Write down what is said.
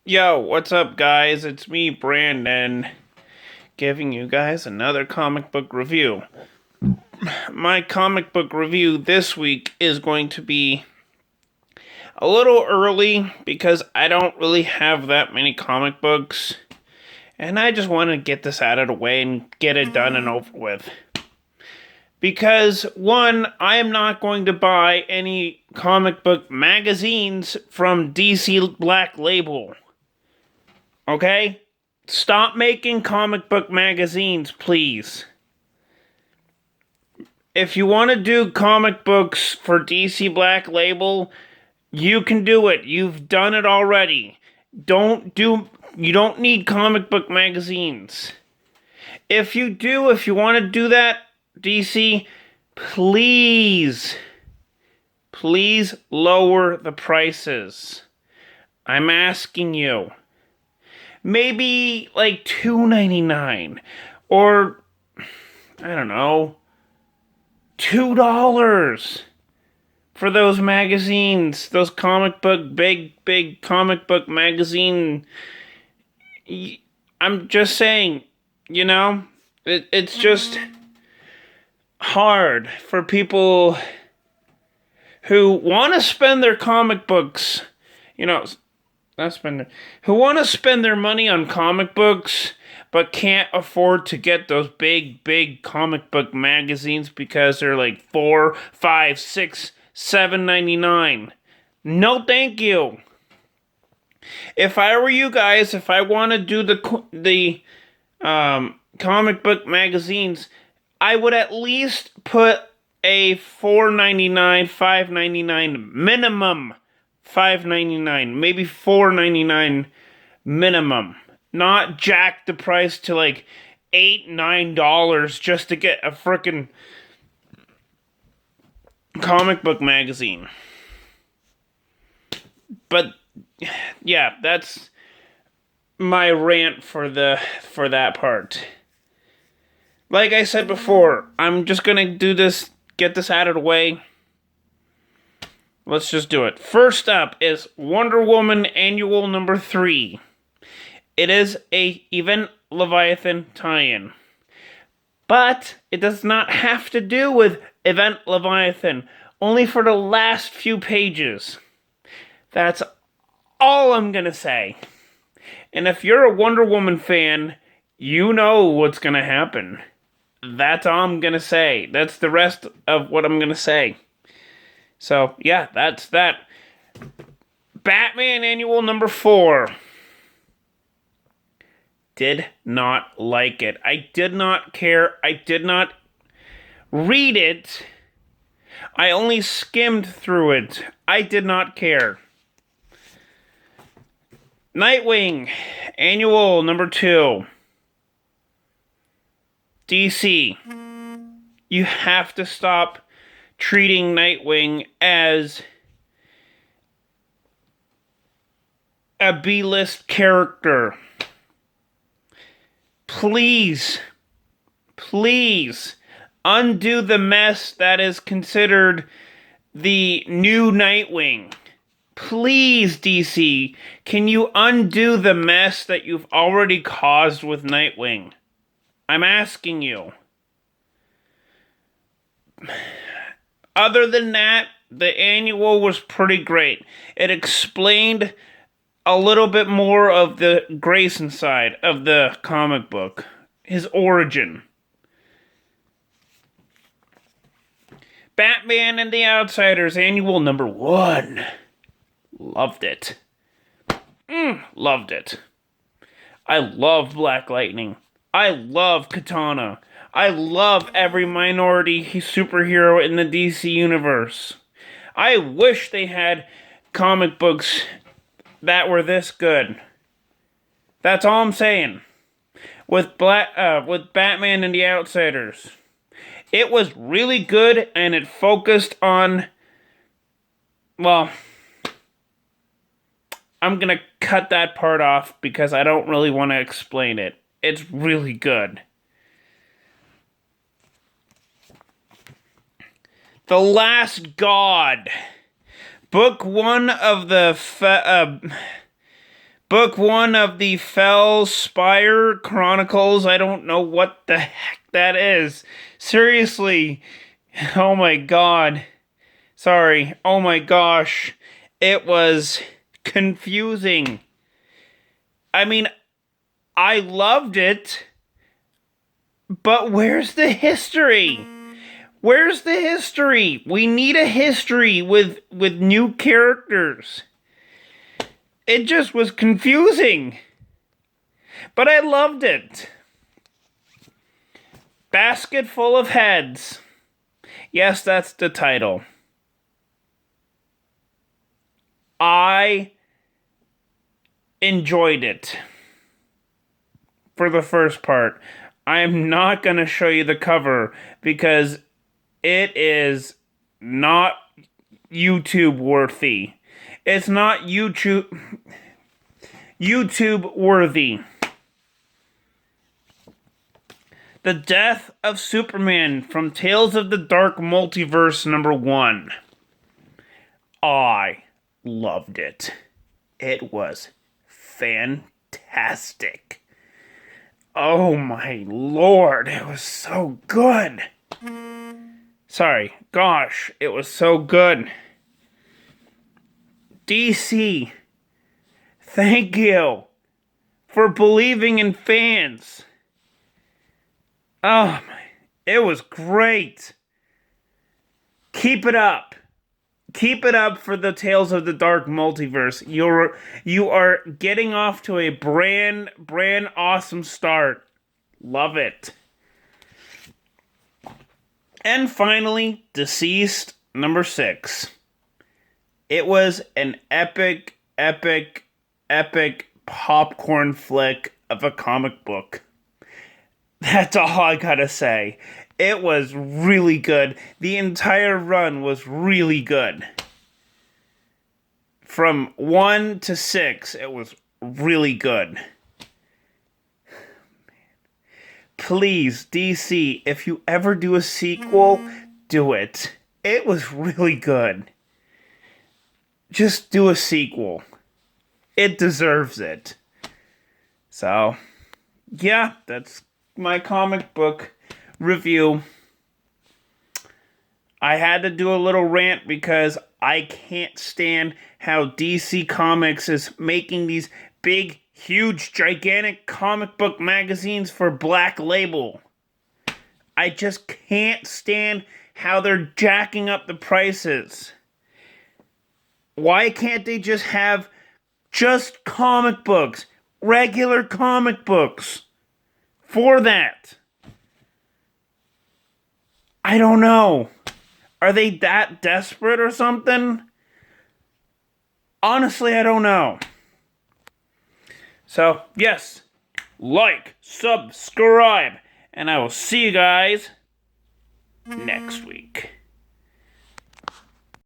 Yo, what's up, guys? It's me, Brandon, giving you guys another comic book review. My comic book review this week is going to be a little early because I don't really have that many comic books, and I just want to get this out of the way and get it done and over with. Because, one, I am not going to buy any comic book magazines from DC Black Label. Okay? Stop making comic book magazines, please. If you want to do comic books for DC Black Label, you can do it. You've done it already. You don't need comic book magazines. If you want to do that, DC, please lower the prices. I'm asking you. Maybe like $2.99 or I don't know, $2 for those magazines, those big comic book magazine. I'm just saying, it's just hard for people who want to spend their comic books, who want to spend their money on comic books but can't afford to get those big comic book magazines because they're like $4, $5, $6, $7.99. No, thank you. If I were you guys, if I want to do the comic book magazines, I would at least put a $4.99, $5.99 minimum. $5.99, maybe $4.99 minimum. Not jack the price to like $8, $9 just to get a frickin' comic book magazine. But yeah, that's my rant for that part. Like I said before, I'm just gonna get this out of the way. Let's just do it. First up is Wonder Woman Annual number 3. It is a Event Leviathan tie-in. But it does not have to do with Event Leviathan. Only for the last few pages. That's all I'm gonna say. And if you're a Wonder Woman fan, you know what's gonna happen. That's all I'm gonna say. That's the rest of what I'm gonna say. So, yeah, that's that. Batman Annual number 4. Did not like it. I did not care. I did not read it. I only skimmed through it. I did not care. Nightwing Annual number 2. DC. You have to stop treating Nightwing as a B-list character. Please undo the mess that is considered the new Nightwing. Please, DC, can you undo the mess that you've already caused with Nightwing? I'm asking you. Other than that, the annual was pretty great. It explained a little bit more of the Grayson side of the comic book. His origin. Batman and the Outsiders Annual number 1. Loved it. Loved it. I love Black Lightning. I love Katana. I love every minority superhero in the DC universe. I wish they had comic books that were this good. That's all I'm saying. With Batman and the Outsiders, it was really good, and it focused on. Well, I'm gonna cut that part off because I don't really want to explain it. It's really good. The Last God. Book 1 of the Book 1 of the Fell Spire Chronicles. I don't know what the heck that is. Seriously. Oh my god. Sorry. Oh my gosh. It was confusing. I mean, I loved it, but where's the history? Where's the history? We need a history with new characters. It just was confusing. But I loved it. Basket full of heads. Yes, that's the title. I enjoyed it. For the first part. I am not going to show you the cover because it is not YouTube worthy. It's not YouTube worthy. The Death of Superman from Tales of the Dark Multiverse #1. I loved it. It was fantastic. Oh my lord, it was so good. Sorry, gosh, it was so good. DC, thank you for believing in fans. Oh my, it was great. Keep it up. Keep it up for the Tales of the Dark Multiverse. You are getting off to a brand awesome start. Love it. And finally, Deceased #6. It was an epic popcorn flick of a comic book. That's all I gotta say. It was really good. The entire run was really good. From 1 to 6, it was really good. Please, DC, if you ever do a sequel, do it. It was really good. Just do a sequel. It deserves it. So, yeah, that's my comic book review. I had to do a little rant because I can't stand how DC Comics is making these big, huge, gigantic comic book magazines for Black Label. I just can't stand how they're jacking up the prices. Why can't they just have just comic books? Regular comic books. For that. I don't know. Are they that desperate or something? Honestly, I don't know. So, yes, like, subscribe, and I will see you guys next week.